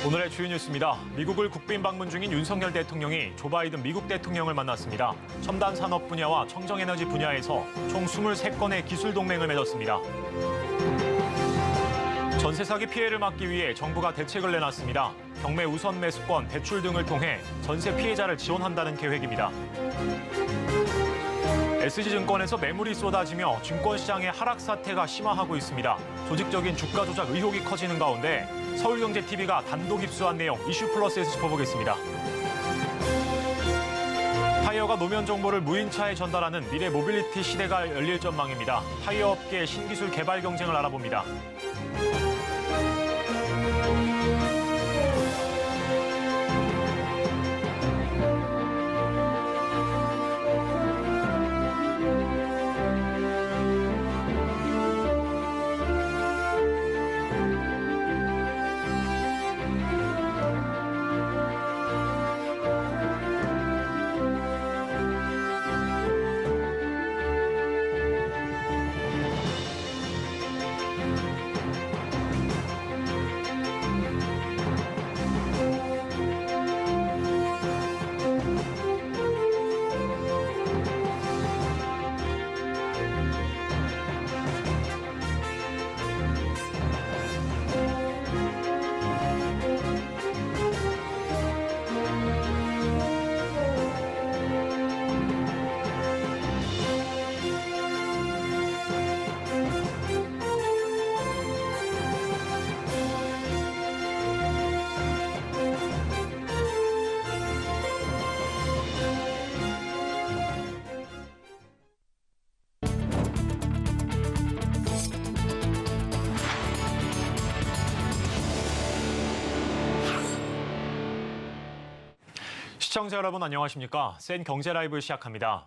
오늘의 주요 뉴스입니다. 미국을 국빈 방문 중인 윤석열 대통령이 조 바이든 미국 대통령을 만났습니다. 첨단 산업 분야와 청정에너지 분야에서 총 23건의 기술 동맹을 맺었습니다. 전세 사기 피해를 막기 위해 정부가 대책을 내놨습니다. 경매 우선 매수권, 대출 등을 통해 전세 피해자를 지원한다는 계획입니다. SG증권에서 매물이 쏟아지며 증권시장의 하락 사태가 심화하고 있습니다. 조직적인 주가 조작 의혹이 커지는 가운데 서울경제TV가 단독 입수한 내용 이슈플러스에서 짚어보겠습니다. 타이어가 노면 정보를 무인차에 전달하는 미래 모빌리티 시대가 열릴 전망입니다. 타이어 업계의 신기술 개발 경쟁을 알아봅니다. 시청자 여러분 안녕하십니까? 센 경제 라이브 시작합니다.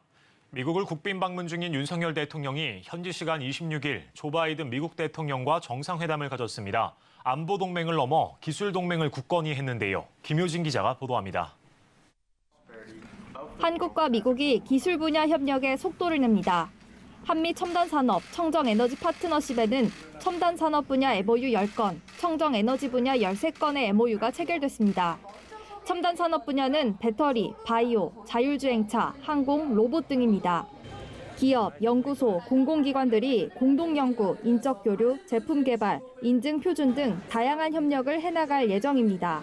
미국을 국빈 방문 중인 윤석열 대통령이 현지 시간 26일 조 바이든 미국 대통령과 정상회담을 가졌습니다. 안보 동맹을 넘어 기술 동맹을 굳건히 했는데요. 김효진 기자가 보도합니다. 한국과 미국이 기술 분야 협력에 속도를 냅니다. 한미 첨단 산업, 청정 에너지 파트너십에는 첨단 산업 분야 MOU 10건, 청정 에너지 분야 13건의 MOU가 체결됐습니다. 첨단 산업 분야는 배터리, 바이오, 자율주행차, 항공, 로봇 등입니다. 기업, 연구소, 공공기관들이 공동 연구, 인적 교류, 제품 개발, 인증 표준 등 다양한 협력을 해나갈 예정입니다.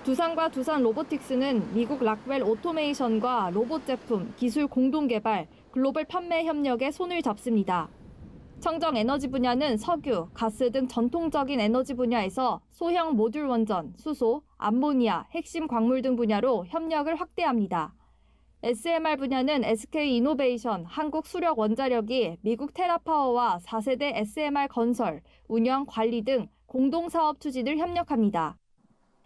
두산과 두산 로보틱스는 미국 락웰 오토메이션과 로봇 제품, 기술 공동 개발, 글로벌 판매 협력에 손을 잡습니다. 청정 에너지 분야는 석유, 가스 등 전통적인 에너지 분야에서 소형 모듈 원전, 수소, 암모니아, 핵심 광물 등 분야로 협력을 확대합니다. SMR 분야는 SK이노베이션, 한국수력원자력이 미국 테라파워와 4세대 SMR 건설, 운영, 관리 등 공동사업 추진을 협력합니다.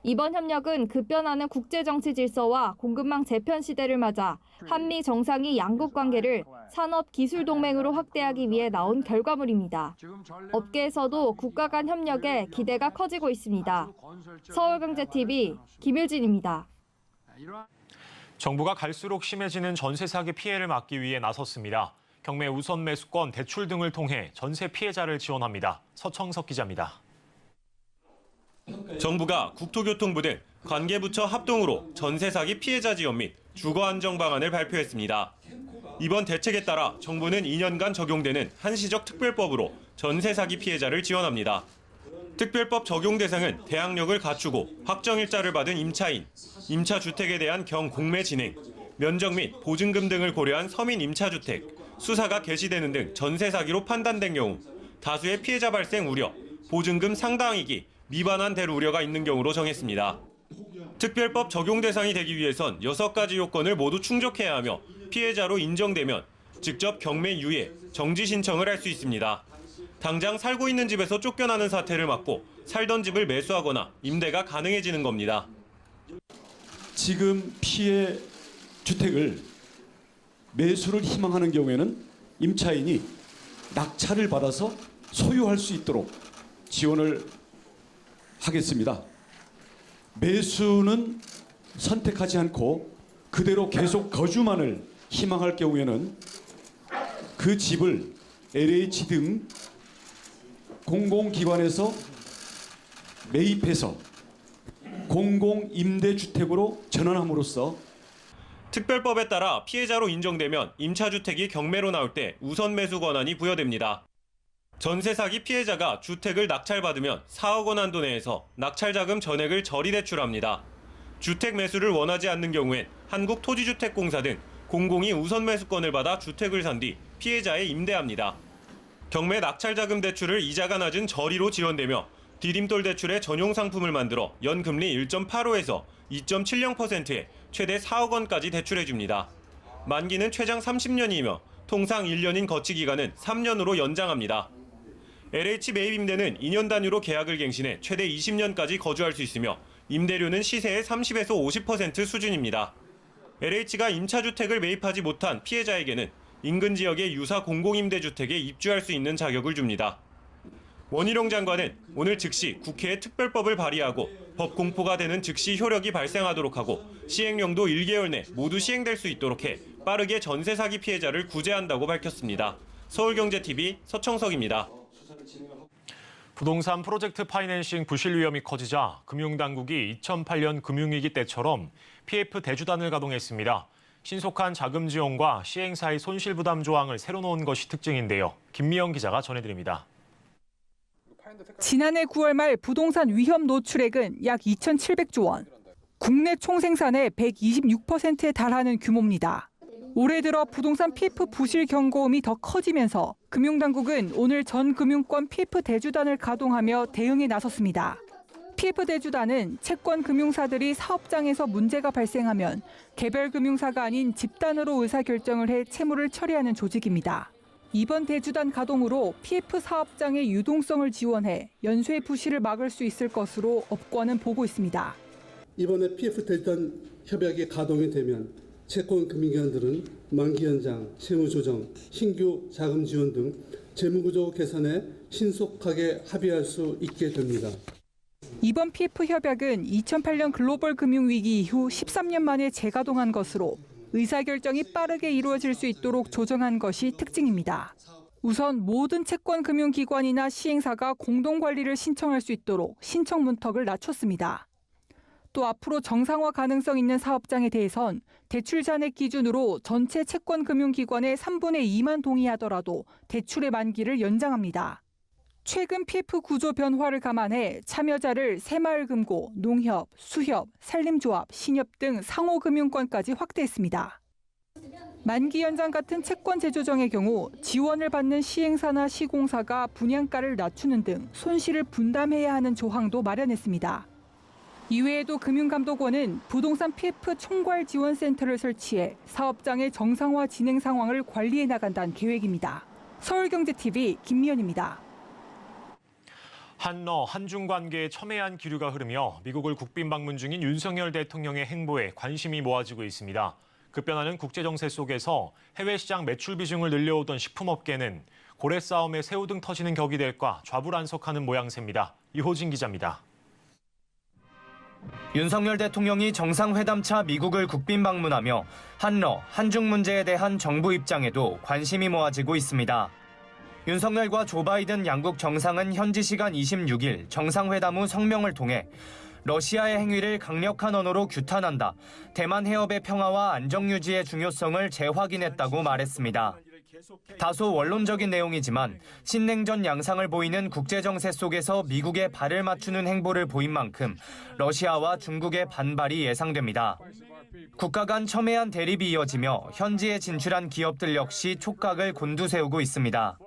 이번 협력은 급변하는 국제정치 질서와 공급망 재편 시대를 맞아 한미 정상이 양국 관계를 산업 기술 동맹으로 확대하기 위해 나온 결과물입니다. 업계에서도 국가 간 협력에 기대가 커지고 있습니다. 서울경제TV 김효진입니다. 정부가 갈수록 심해지는 전세 사기 피해를 막기 위해 나섰습니다. 경매 우선 매수권, 대출 등을 통해 전세 피해자를 지원합니다. 서청석 기자입니다. 정부가 국토교통부 등 관계부처 합동으로 전세 사기 피해자 지원 및 주거 안정 방안을 발표했습니다. 이번 대책에 따라 정부는 2년간 적용되는 한시적 특별법으로 전세 사기 피해자를 지원합니다. 특별법 적용 대상은 대항력을 갖추고 확정일자를 받은 임차인, 임차주택에 대한 경공매 진행, 면적 및 보증금 등을 고려한 서민 임차주택, 수사가 개시되는 등 전세 사기로 판단된 경우, 다수의 피해자 발생 우려, 보증금 상당액이 미반환될 우려가 있는 경우로 정했습니다. 특별법 적용 대상이 되기 위해선 6가지 요건을 모두 충족해야 하며 피해자로 인정되면 직접 경매 유예, 정지 신청을 할 수 있습니다. 당장 살고 있는 집에서 쫓겨나는 사태를 막고 살던 집을 매수하거나 임대가 가능해지는 겁니다. 지금 피해 주택을 매수를 희망하는 경우에는 임차인이 낙찰을 받아서 소유할 수 있도록 지원을 하겠습니다. 매수는 선택하지 않고 그대로 계속 거주만을 희망할 경우에는 그 집을 LH 등 공공기관에서 매입해서 공공임대주택으로 전환함으로써 특별법에 따라 피해자로 인정되면 임차주택이 경매로 나올 때 우선 매수 권한이 부여됩니다. 전세 사기 피해자가 주택을 낙찰받으면 4억 원 한도 내에서 낙찰자금 전액을 절이 대출합니다. 주택 매수를 원하지 않는 경우엔 한국토지주택공사 등 공공이 우선 매수권을 받아 주택을 산 뒤 피해자에 임대합니다. 경매 낙찰자금 대출을 이자가 낮은 절이로 지원되며 디딤돌 대출의 전용 상품을 만들어 연금리 1.85에서 2.70%에 최대 4억 원까지 대출해줍니다. 만기는 최장 30년이며 통상 1년인 거치 기간은 3년으로 연장합니다. LH 매입 임대는 2년 단위로 계약을 갱신해 최대 20년까지 거주할 수 있으며 임대료는 시세의 30에서 50% 수준입니다. LH가 임차주택을 매입하지 못한 피해자에게는 인근 지역의 유사 공공임대주택에 입주할 수 있는 자격을 줍니다. 원희룡 장관은 오늘 즉시 국회에 특별법을 발의하고 법 공포가 되는 즉시 효력이 발생하도록 하고 시행령도 1개월 내 모두 시행될 수 있도록 해 빠르게 전세 사기 피해자를 구제한다고 밝혔습니다. 서울경제TV 서청석입니다. 부동산 프로젝트 파이낸싱 부실 위험이 커지자 금융당국이 2008년 금융위기 때처럼 PF 대주단을 가동했습니다. 신속한 자금 지원과 시행사의 손실부담 조항을 새로 넣은 것이 특징인데요. 김미영 기자가 전해드립니다. 지난해 9월 말 부동산 위험 노출액은 약 2,700조 원. 국내 총생산의 126%에 달하는 규모입니다. 올해 들어 부동산 PF 부실 경고음이 더 커지면서 금융당국은 오늘 전 금융권 PF 대주단을 가동하며 대응에 나섰습니다. PF 대주단은 채권 금융사들이 사업장에서 문제가 발생하면 개별 금융사가 아닌 집단으로 의사결정을 해 채무를 처리하는 조직입니다. 이번 대주단 가동으로 PF 사업장의 유동성을 지원해 연쇄 부실을 막을 수 있을 것으로 업권은 보고 있습니다. 이번에 PF 대주단 협약이 가동이 되면 채권 금융기관들은 만기 연장, 채무 조정, 신규 자금 지원 등 재무구조 개선에 신속하게 합의할 수 있게 됩니다. 이번 PF 협약은 2008년 글로벌 금융위기 이후 13년 만에 재가동한 것으로 의사결정이 빠르게 이루어질 수 있도록 조정한 것이 특징입니다. 우선 모든 채권 금융기관이나 시행사가 공동관리를 신청할 수 있도록 신청 문턱을 낮췄습니다. 또 앞으로 정상화 가능성 있는 사업장에 대해선 대출 잔액 기준으로 전체 채권 금융기관의 3분의 2만 동의하더라도 대출의 만기를 연장합니다. 최근 PF 구조 변화를 감안해 참여자를 새마을금고, 농협, 수협, 산림조합, 신협 등 상호금융권까지 확대했습니다. 만기 연장 같은 채권 재조정의 경우 지원을 받는 시행사나 시공사가 분양가를 낮추는 등 손실을 분담해야 하는 조항도 마련했습니다. 이외에도 금융감독원은 부동산 PF 총괄지원센터를 설치해 사업장의 정상화 진행 상황을 관리해 나간다는 계획입니다. 서울경제TV 김미연입니다. 한러 한중 관계에 첨예한 기류가 흐르며 미국을 국빈 방문 중인 윤석열 대통령의 행보에 관심이 모아지고 있습니다. 급변하는 국제정세 속에서 해외 시장 매출 비중을 늘려오던 식품업계는 고래 싸움에 새우등 터지는 격이 될까 좌불안석하는 모양새입니다. 이호진 기자입니다. 윤석열 대통령이 정상회담차 미국을 국빈 방문하며 한러, 한중 문제에 대한 정부 입장에도 관심이 모아지고 있습니다. 윤석열과 조 바이든 양국 정상은 현지 시간 26일 정상회담 후 성명을 통해 러시아의 행위를 강력한 언어로 규탄한다. 대만 해협의 평화와 안정 유지의 중요성을 재확인했다고 말했습니다. 다소 원론적인 내용이지만 신냉전 양상을 보이는 국제정세 속에서 미국에 발을 맞추는 행보를 보인 만큼 러시아와 중국의 반발이 예상됩니다. 국가 간 첨예한 대립이 이어지며 현지에 진출한 기업들 역시 촉각을 곤두세우고 있습니다.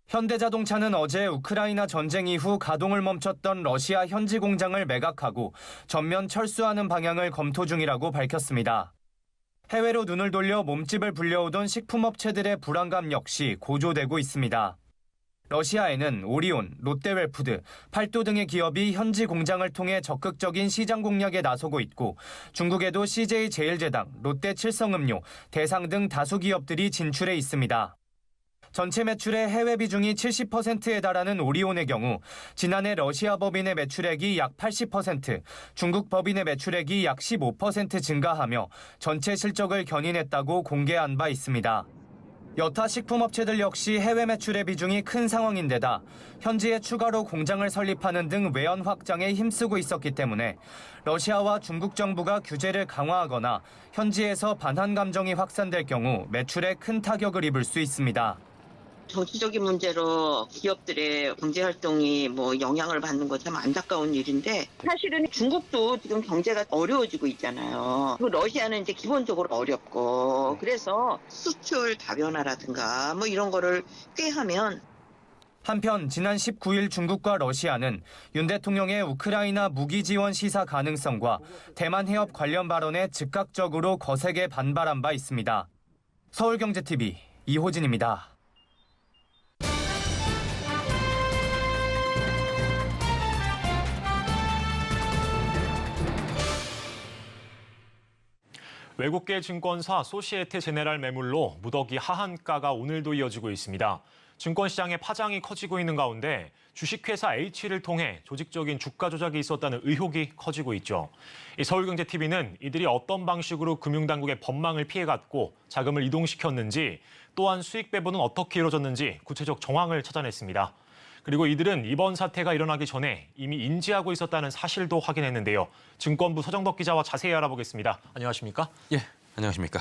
현대자동차는 어제 우크라이나 전쟁 이후 가동을 멈췄던 러시아 현지 공장을 매각하고 전면 철수하는 방향을 검토 중이라고 밝혔습니다. 해외로 눈을 돌려 몸집을 불려오던 식품업체들의 불안감 역시 고조되고 있습니다. 러시아에는 오리온, 롯데웰푸드, 팔도 등의 기업이 현지 공장을 통해 적극적인 시장 공략에 나서고 있고 중국에도 CJ제일제당, 롯데칠성음료, 대상 등 다수 기업들이 진출해 있습니다. 전체 매출의 해외 비중이 70%에 달하는 오리온의 경우 지난해 러시아 법인의 매출액이 약 80%, 중국 법인의 매출액이 약 15% 증가하며 전체 실적을 견인했다고 공개한 바 있습니다. 여타 식품업체들 역시 해외 매출의 비중이 큰 상황인데다 현지에 추가로 공장을 설립하는 등 외연 확장에 힘쓰고 있었기 때문에 러시아와 중국 정부가 규제를 강화하거나 현지에서 반한 감정이 확산될 경우 매출에 큰 타격을 입을 수 있습니다. 정치적인 문제로 기업들의 경제 활동이 영향을 받는 건 참 안타까운 일인데 사실은 중국도 지금 경제가 어려워지고 있잖아요. 그리고 러시아는 이제 기본적으로 어렵고 그래서 수출 다변화라든가 이런 거를 꾀하면 한편 지난 19일 중국과 러시아는 윤 대통령의 우크라이나 무기 지원 시사 가능성과 대만 해협 관련 발언에 즉각적으로 거세게 반발한 바 있습니다. 서울경제TV 이호진입니다. 외국계 증권사 소시에테 제네랄 매물로 무더기 하한가가 오늘도 이어지고 있습니다. 증권시장의 파장이 커지고 있는 가운데 주식회사 H를 통해 조직적인 주가 조작이 있었다는 의혹이 커지고 있죠. 서울경제TV는 이들이 어떤 방식으로 금융당국의 법망을 피해갔고 자금을 이동시켰는지 또한 수익 배분은 어떻게 이루어졌는지 구체적 정황을 찾아냈습니다. 그리고 이들은 이번 사태가 일어나기 전에 이미 인지하고 있었다는 사실도 확인했는데요. 증권부 서정덕 기자와 자세히 알아보겠습니다. 안녕하십니까? 예, 안녕하십니까?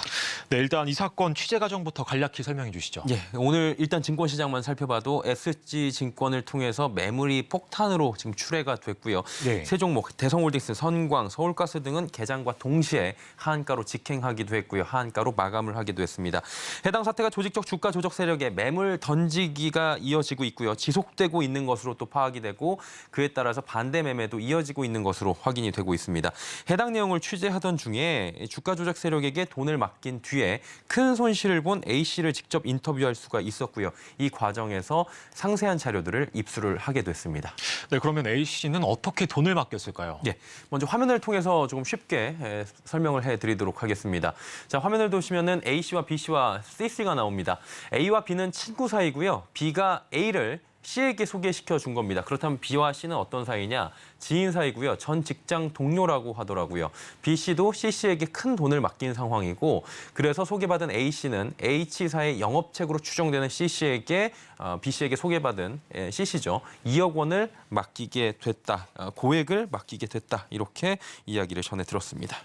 네, 일단 이 사건 취재 과정부터 간략히 설명해 주시죠. 예, 오늘 일단 증권시장만 살펴봐도 SG증권을 통해서 매물이 폭탄으로 지금 출회가 됐고요. 네. 세 종목, 대성홀딩스, 선광, 서울가스 등은 개장과 동시에 하한가로 직행하기도 했고요. 하한가로 마감을 하기도 했습니다. 해당 사태가 조직적 주가 조작 세력의 매물 던지기가 이어지고 있고요. 지속되고 있는 것으로 또 파악이 되고 그에 따라서 반대 매매도 이어지고 있는 것으로 확인이 되고 있습니다. 해당 내용을 취재하던 중에 주가 조작 세력에게 돈을 맡긴 뒤에 큰 손실을 본 A씨를 직접 인터뷰할 수가 있었고요. 이 과정에서 상세한 자료들을 입수를 하게 됐습니다. 네, 그러면 A씨는 어떻게 돈을 맡겼을까요? 예, 먼저 화면을 통해서 조금 쉽게 설명을 해드리도록 하겠습니다. 자, 화면을 보시면은 A씨와 B씨와 C씨가 나옵니다. A와 B는 친구 사이고요. B가 A를 C에게 소개시켜 준 겁니다. 그렇다면 B와 C는 어떤 사이냐? 지인 사이고요. 전 직장 동료라고 하더라고요. B 씨도 C 씨에게 큰 돈을 맡긴 상황이고 그래서 소개받은 A 씨는 H사의 영업책으로 추정되는 C 씨에게 B 씨에게 소개받은 C 씨죠. 2억 원을 맡기게 됐다. 고액을 맡기게 됐다. 이렇게 이야기를 전해 들었습니다.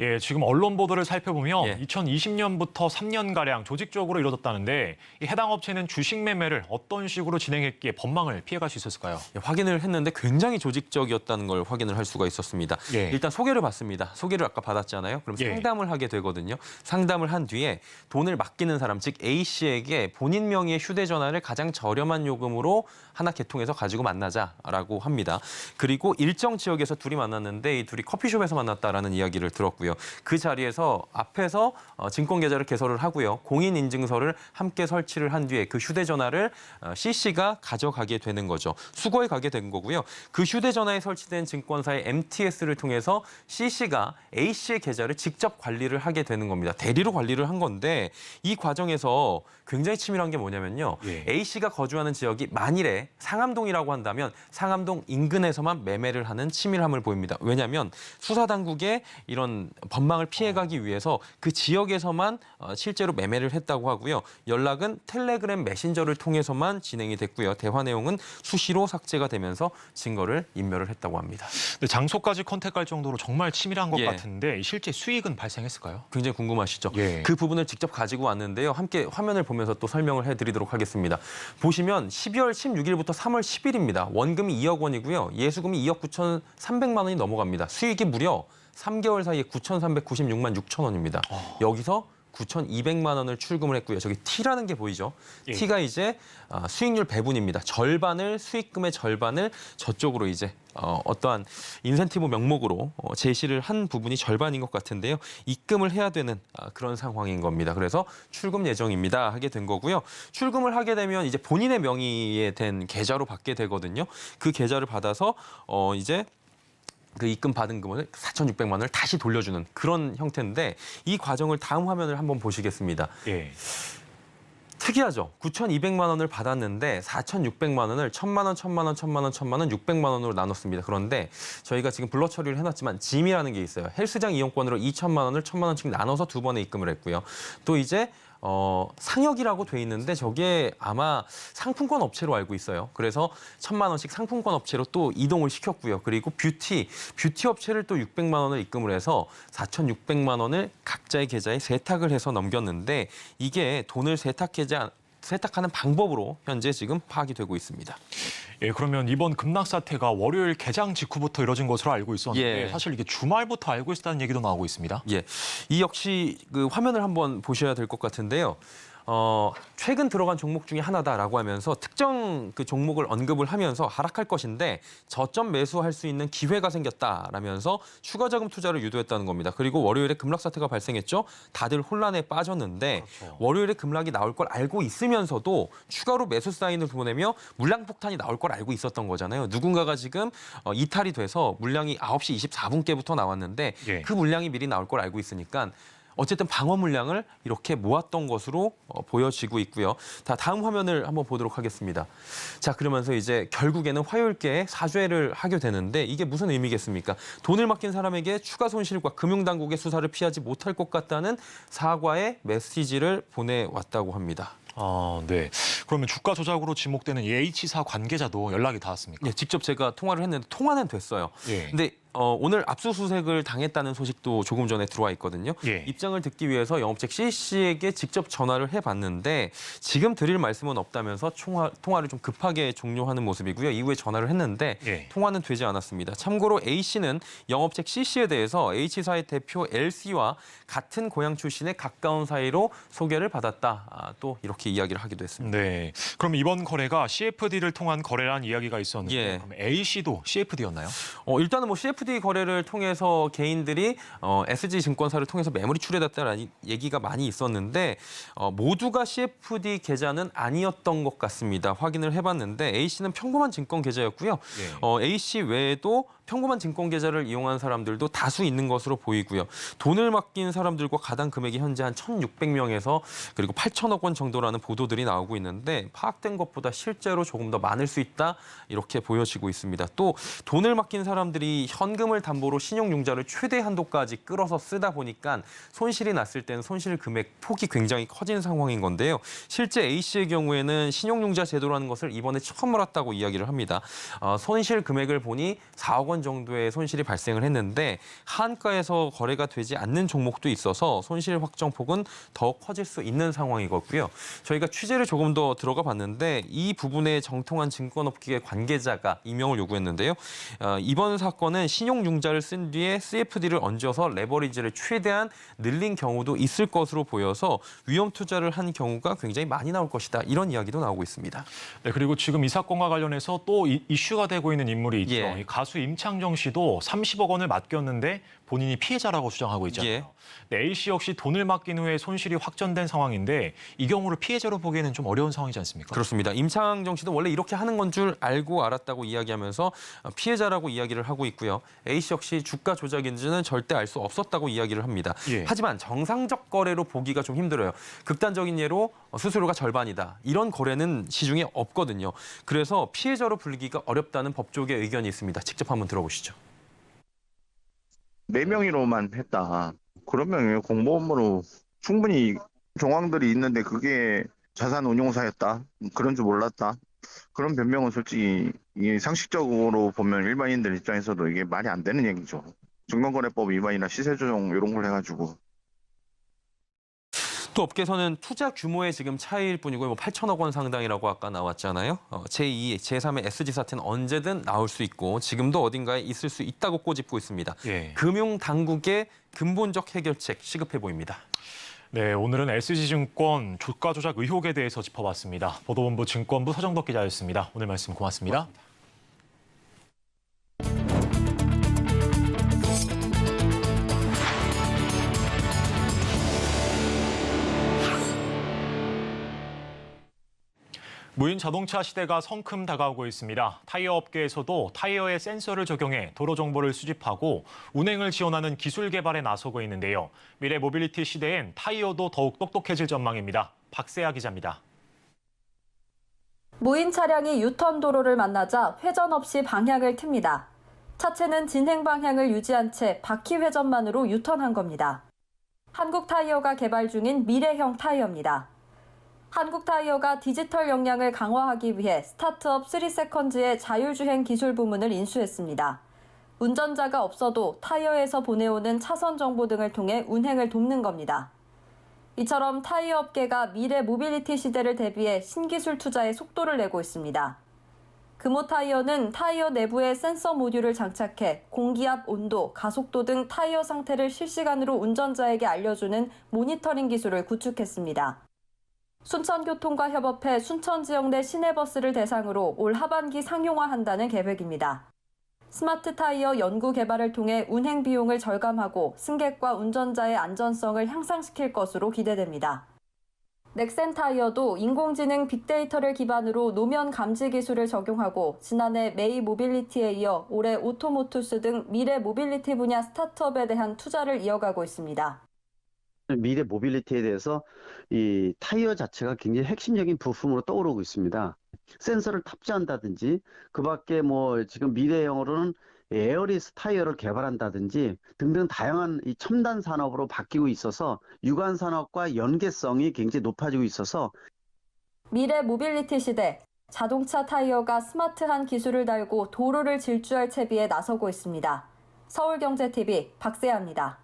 예, 지금 언론 보도를 살펴보면 예. 2020년부터 3년가량 조직적으로 이루어졌다는데 이 해당 업체는 주식 매매를 어떤 식으로 진행했기에 법망을 피해갈 수 있었을까요? 예, 확인을 했는데 굉장히 조직적이었다는 걸 확인을 할 수가 있었습니다. 예. 일단 소개를 받습니다. 소개를 아까 받았잖아요. 그럼 예. 상담을 하게 되거든요. 상담을 한 뒤에 돈을 맡기는 사람, 즉 A 씨에게 본인 명의의 휴대전화를 가장 저렴한 요금으로 하나 개통해서 가지고 만나자라고 합니다. 그리고 일정 지역에서 둘이 만났는데 이 둘이 커피숍에서 만났다라는 이야기를 들었고요. 그 자리에서 앞에서 증권 계좌를 개설을 하고요. 공인인증서를 함께 설치를 한 뒤에 그 휴대전화를 C 씨가 가져가게 되는 거죠. 수거해 가게 된 거고요. 그 휴대전화에 설치된 증권사의 MTS를 통해서 C 씨가 A 씨의 계좌를 직접 관리를 하게 되는 겁니다. 대리로 관리를 한 건데 이 과정에서 굉장히 치밀한 게 뭐냐면요. 예. A 씨가 거주하는 지역이 만일에 상암동이라고 한다면 상암동 인근에서만 매매를 하는 치밀함을 보입니다. 왜냐하면 수사당국의 이런 법망을 피해가기 위해서 그 지역에서만 실제로 매매를 했다고 하고요. 연락은 텔레그램 메신저를 통해서만 진행이 됐고요. 대화 내용은 수시로 삭제가 되면서 증거를 인멸을 했다고 합니다. 근데 장소까지 컨택할 정도로 정말 치밀한 것 예. 같은데 실제 수익은 발생했을까요? 굉장히 궁금하시죠? 예. 그 부분을 직접 가지고 왔는데요. 함께 화면을 보면서 또 설명을 해드리도록 하겠습니다. 보시면 12월 16일부터 3월 10일입니다. 원금이 2억 원이고요. 예수금이 2억 9,300만 원이 넘어갑니다. 수익이 무려 3개월 사이에 9,396만 6천 원입니다. 여기서 9,200만 원을 출금을 했고요. 저기 T라는 게 보이죠? 예. T가 이제 수익률 배분입니다. 절반을 수익금의 절반을 저쪽으로 이제 어떠한 인센티브 명목으로 제시를 한 부분이 절반인 것 같은데요. 입금을 해야 되는 그런 상황인 겁니다. 그래서 출금 예정입니다 하게 된 거고요. 출금을 하게 되면 이제 본인의 명의에 된 계좌로 받게 되거든요. 그 계좌를 받아서 이제 그 입금 받은 금액을 4,600만 원을 다시 돌려주는 그런 형태인데 이 과정을 다음 화면을 한번 보시겠습니다. 예. 특이하죠. 9,200만 원을 받았는데 4,600만 원을 1,000만 원, 1,000만 원, 1,000만 원, 1,000만 원, 600만 원으로 나눴습니다. 그런데 저희가 지금 블러 처리를 해놨지만 짐이라는 게 있어요. 헬스장 이용권으로 2,000만 원을 1,000만 원씩 나눠서 두 번에 입금을 했고요. 또 이제 상혁이라고 돼 있는데 저게 아마 상품권 업체로 알고 있어요. 그래서 1,000만 원씩 상품권 업체로 또 이동을 시켰고요. 그리고 뷰티 업체를 또 600만 원을 입금을 해서 4,600만 원을 각자의 계좌에 세탁을 해서 넘겼는데 이게 돈을 세탁하는 방법으로 현재 지금 파악이 되고 있습니다. 예, 그러면 이번 급락 사태가 월요일 개장 직후부터 이뤄진 것으로 알고 있었는데 예. 사실 이게 주말부터 알고 있었다는 얘기도 나오고 있습니다. 예, 이 역시 그 화면을 한번 보셔야 될 것 같은데요. 최근 들어간 종목 중에 하나다라고 하면서 특정 그 종목을 언급을 하면서 하락할 것인데 저점 매수할 수 있는 기회가 생겼다라면서 추가 자금 투자를 유도했다는 겁니다. 그리고 월요일에 급락 사태가 발생했죠. 다들 혼란에 빠졌는데 그렇죠. 월요일에 급락이 나올 걸 알고 있으면서도 추가로 매수 사인을 보내며 물량 폭탄이 나올 걸 알고 있었던 거잖아요. 누군가가 지금 이탈이 돼서 물량이 9시 24분께부터 나왔는데 예. 그 물량이 미리 나올 걸 알고 있으니까 어쨌든 방어 물량을 이렇게 모았던 것으로 보여지고 있고요. 다음 화면을 한번 보도록 하겠습니다. 자, 그러면서 이제 결국에는 화요일께 사죄를 하게 되는데 이게 무슨 의미겠습니까? 돈을 맡긴 사람에게 추가 손실과 금융당국의 수사를 피하지 못할 것 같다는 사과의 메시지를 보내왔다고 합니다. 아, 네. 그러면 주가 조작으로 지목되는 H사 관계자도 연락이 닿았습니까? 예, 직접 제가 통화를 했는데 통화는 됐어요. 예. 근데 오늘 압수수색을 당했다는 소식도 조금 전에 들어와 있거든요. 예. 입장을 듣기 위해서 영업직 C씨에게 직접 전화를 해봤는데 지금 드릴 말씀은 없다면서 통화를 좀 급하게 종료하는 모습이고요. 이후에 전화를 했는데 예. 통화는 되지 않았습니다. 참고로 A씨는 영업직 C씨에 대해서 H사의 대표 L씨와 같은 고향 출신의 가까운 사이로 소개를 받았다. 또 이렇게 이야기를 하기도 했습니다. 네. 그럼 이번 거래가 CFD를 통한 거래란 이야기가 있었는데 예. 그럼 A씨도 CFD였나요? 일단은 뭐 CFD 거래를 통해서 개인들이 SG증권사를 통해서 매물이 출회됐다라는 얘기가 많이 있었는데 모두가 CFD 계좌는 아니었던 것 같습니다. 확인을 해봤는데 A씨는 평범한 증권 계좌였고요. 예. A씨 외에도 평범한 증권 계좌를 이용한 사람들도 다수 있는 것으로 보이고요. 돈을 맡긴 사람들과 가당 금액이 현재 한 1,600명에서 그리고 8천억 원 정도라는 보도들이 나오고 있는데 파악된 것보다 실제로 조금 더 많을 수 있다 이렇게 보여지고 있습니다. 또 돈을 맡긴 사람들이 현금을 담보로 신용융자를 최대 한도까지 끌어서 쓰다 보니까 손실이 났을 때는 손실 금액 폭이 굉장히 커진 상황인 건데요. 실제 A씨의 경우에는 신용융자 제도라는 것을 이번에 처음 알았다고 이야기를 합니다. 손실 금액을 보니 4억 원 정도의 손실이 발생을 했는데 한가에서 거래가 되지 않는 종목도 있어서 손실 확정폭은 더 커질 수 있는 상황이거든요. 저희가 취재를 조금 더 들어가 봤는데 이 부분에 정통한 증권업계의 관계자가 임명을 요구했는데요. 이번 사건은 신용융자를 쓴 뒤에 CFD를 얹어서 레버리지를 최대한 늘린 경우도 있을 것으로 보여서 위험 투자를 한 경우가 굉장히 많이 나올 것이다. 이런 이야기도 나오고 있습니다. 네, 그리고 지금 이 사건과 관련해서 또 이슈가 되고 있는 인물이 있죠. 예. 이 가수 임창정 씨도 30억 원을 맡겼는데 본인이 피해자라고 주장하고 있잖아요. 예. 네, A씨 역시 돈을 맡긴 후에 손실이 확전된 상황인데 이 경우를 피해자로 보기에는 좀 어려운 상황이지 않습니까? 그렇습니다. 임창정 씨도 원래 이렇게 하는 건 줄 알고 알았다고 이야기하면서 피해자라고 이야기를 하고 있고요. A씨 역시 주가 조작인지는 절대 알 수 없었다고 이야기를 합니다. 예. 하지만 정상적 거래로 보기가 좀 힘들어요. 극단적인 예로 수수료가 절반이다. 이런 거래는 시중에 없거든요. 그래서 피해자로 불리기가 어렵다는 법조계 의견이 있습니다. 직접 한번 들어보시죠. 4명이로만 했다. 그러면 공모업무로 충분히 정황들이 있는데 그게 자산운용사였다. 그런 줄 몰랐다. 그런 변명은 솔직히 이게 상식적으로 보면 일반인들 입장에서도 이게 말이 안 되는 얘기죠. 증권거래법 위반이나 시세조정 이런 걸 해가지고. 또 업계에서는 투자 규모의 지금 차이일 뿐이고 뭐 8천억 원 상당이라고 아까 나왔잖아요. 제2, 제3의 SG 사태는 언제든 나올 수 있고 지금도 어딘가에 있을 수 있다고 꼬집고 있습니다. 예. 금융당국의 근본적 해결책 시급해 보입니다. 네, 오늘은 SG증권 주가 조작 의혹에 대해서 짚어봤습니다. 보도본부 증권부 서정덕 기자였습니다. 오늘 말씀 고맙습니다. 무인 자동차 시대가 성큼 다가오고 있습니다. 타이어 업계에서도 타이어에 센서를 적용해 도로 정보를 수집하고 운행을 지원하는 기술 개발에 나서고 있는데요. 미래 모빌리티 시대엔 타이어도 더욱 똑똑해질 전망입니다. 박세아 기자입니다. 무인 차량이 유턴 도로를 만나자 회전 없이 방향을 틉니다. 차체는 진행 방향을 유지한 채 바퀴 회전만으로 유턴한 겁니다. 한국타이어가 개발 중인 미래형 타이어입니다. 한국타이어가 디지털 역량을 강화하기 위해 스타트업 3세컨즈의 자율주행 기술 부문을 인수했습니다. 운전자가 없어도 타이어에서 보내오는 차선 정보 등을 통해 운행을 돕는 겁니다. 이처럼 타이어 업계가 미래 모빌리티 시대를 대비해 신기술 투자에 속도를 내고 있습니다. 금호타이어는 타이어 내부에 센서 모듈을 장착해 공기압, 온도, 가속도 등 타이어 상태를 실시간으로 운전자에게 알려주는 모니터링 기술을 구축했습니다. 순천교통과 협업해 순천 지역 내 시내버스를 대상으로 올 하반기 상용화한다는 계획입니다. 스마트 타이어 연구 개발을 통해 운행 비용을 절감하고 승객과 운전자의 안전성을 향상시킬 것으로 기대됩니다. 넥센 타이어도 인공지능 빅데이터를 기반으로 노면 감지 기술을 적용하고 지난해 메이 모빌리티에 이어 올해 오토모투스 등 미래 모빌리티 분야 스타트업에 대한 투자를 이어가고 있습니다. 미래 모빌리티에 대해서 이 타이어 자체가 굉장히 핵심적인 부품으로 떠오르고 있습니다. 센서를 탑재한다든지 그 밖에 뭐 지금 미래형으로는 에어리스 타이어를 개발한다든지 등등 다양한 이 첨단 산업으로 바뀌고 있어서 유관 산업과 연계성이 굉장히 높아지고 있어서 미래 모빌리티 시대, 자동차 타이어가 스마트한 기술을 달고 도로를 질주할 채비에 나서고 있습니다. 서울경제TV 박세아입니다.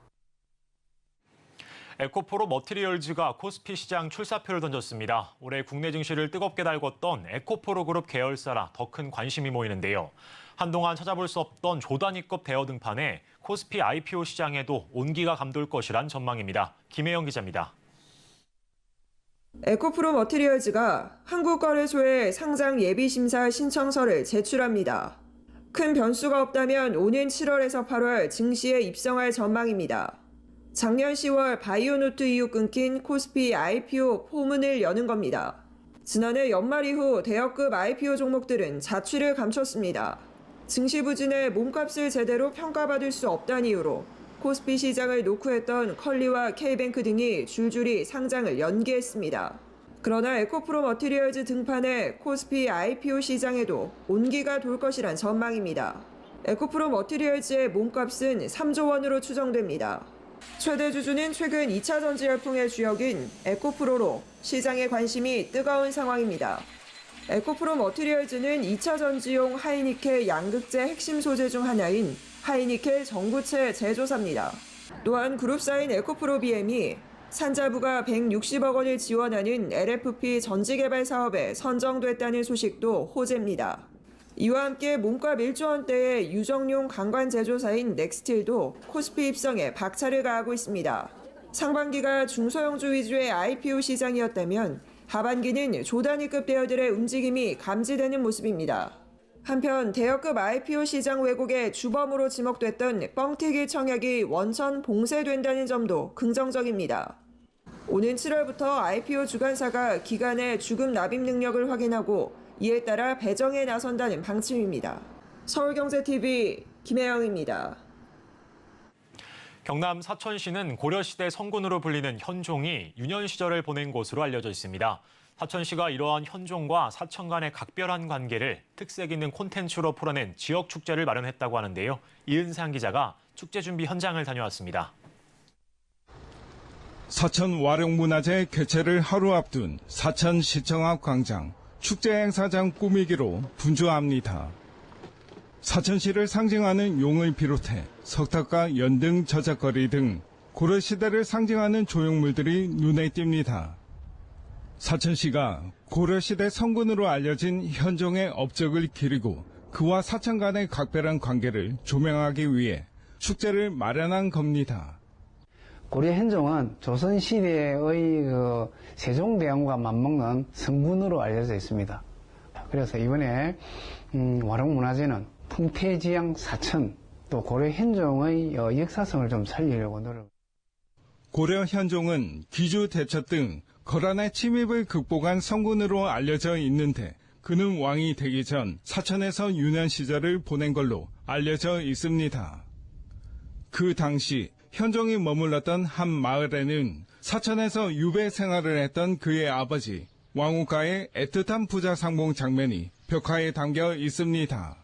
에코프로 머티리얼즈가 코스피 시장 출사표를 던졌습니다. 올해 국내 증시를 뜨겁게 달궜던 에코프로 그룹 계열사라 더 큰 관심이 모이는데요. 한동안 찾아볼 수 없던 조단위급 대여 등판에 코스피 IPO 시장에도 온기가 감돌 것이란 전망입니다. 김혜영 기자입니다. 에코프로 머티리얼즈가 한국거래소에 상장 예비심사 신청서를 제출합니다. 큰 변수가 없다면 오는 7월에서 8월 증시에 입성할 전망입니다. 작년 10월 바이오노트 이후 끊긴 코스피 IPO 포문을 여는 겁니다. 지난해 연말 이후 대여급 IPO 종목들은 자취를 감췄습니다. 증시 부진에 몸값을 제대로 평가받을 수 없다는 이유로 코스피 시장을 노크했던 컬리와 K뱅크 등이 줄줄이 상장을 연기했습니다. 그러나 에코프로 머티리얼즈 등판에 코스피 IPO 시장에도 온기가 돌 것이란 전망입니다. 에코프로 머티리얼즈의 몸값은 3조 원으로 추정됩니다. 최대 주주는 최근 2차 전지 열풍의 주역인 에코프로로 시장의 관심이 뜨거운 상황입니다. 에코프로 머티리얼즈는 2차 전지용 하이니켈 양극재 핵심 소재 중 하나인 하이니켈 전구체 제조사입니다. 또한 그룹사인 에코프로 BM이 산자부가 160억 원을 지원하는 LFP 전지 개발 사업에 선정됐다는 소식도 호재입니다. 이와 함께 몸값 1조 원대의 유정용 강관 제조사인 넥스틸도 코스피 입성에 박차를 가하고 있습니다. 상반기가 중소형주 위주의 IPO 시장이었다면 하반기는 조단위급 대여들의 움직임이 감지되는 모습입니다. 한편 대여급 IPO 시장 왜곡의 주범으로 지목됐던 뻥튀기 청약이 원천 봉쇄된다는 점도 긍정적입니다. 오는 7월부터 IPO 주관사가 기간의 주금 납입 능력을 확인하고 이에 따라 배정에 나선다는 방침입니다. 서울경제TV 김혜영입니다. 경남 사천시는 고려시대 성군으로 불리는 현종이 유년 시절을 보낸 곳으로 알려져 있습니다. 사천시가 이러한 현종과 사천 간의 각별한 관계를 특색 있는 콘텐츠로 풀어낸 지역 축제를 마련했다고 하는데요. 이은상 기자가 축제 준비 현장을 다녀왔습니다. 사천 와룡문화제 개최를 하루 앞둔 사천시청 앞 광장. 축제 행사장 꾸미기로 분주합니다. 사천시를 상징하는 용을 비롯해 석탑과 연등 저작거리 등 고려시대를 상징하는 조형물들이 눈에 띕니다. 사천시가 고려시대 성군으로 알려진 현종의 업적을 기리고 그와 사천 간의 각별한 관계를 조명하기 위해 축제를 마련한 겁니다. 고려 현종은 조선시대의 세종대왕과 맞먹는 성군으로 알려져 있습니다. 그래서 이번에 와룡문화제는 풍태지향 사천 또 고려 현종의 역사성을 좀 살리려고 노력. 고려 현종은 귀주 대첩 등 거란의 침입을 극복한 성군으로 알려져 있는데 그는 왕이 되기 전 사천에서 유년 시절을 보낸 걸로 알려져 있습니다. 그 당시 현종이 머물렀던 한 마을에는 사천에서 유배 생활을 했던 그의 아버지 왕후가의 애틋한 부자 상봉 장면이 벽화에 담겨 있습니다.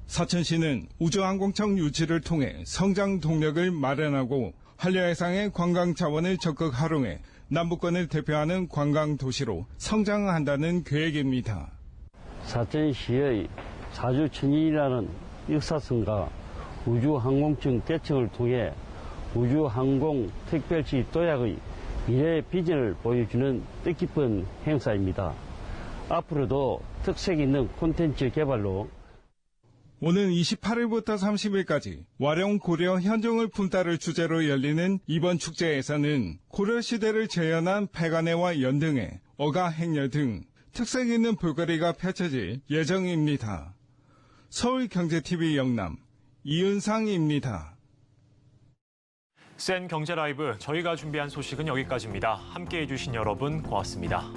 사천시는 우주항공청 유치를 통해 성장 동력을 마련하고 한려해상의 관광 자원을 적극 활용해 남부권을 대표하는 관광 도시로 성장한다는 계획입니다. 사천시의 사주천인이라는 역사성과 우주항공청 대청을 통해 우주항공 특별시 도약의 미래 비전을 보여주는 뜻깊은 행사입니다. 앞으로도 특색 있는 콘텐츠 개발로 오는 28일부터 30일까지 와룡 고려 현종을 품따를 주제로 열리는 이번 축제에서는 고려시대를 재현한 백안해와 연등회, 어가 행렬 등 특색 있는 볼거리가 펼쳐질 예정입니다. 서울경제TV 영남 이은상입니다. 센 경제 라이브 저희가 준비한 소식은 여기까지입니다. 함께해 주신 여러분 고맙습니다.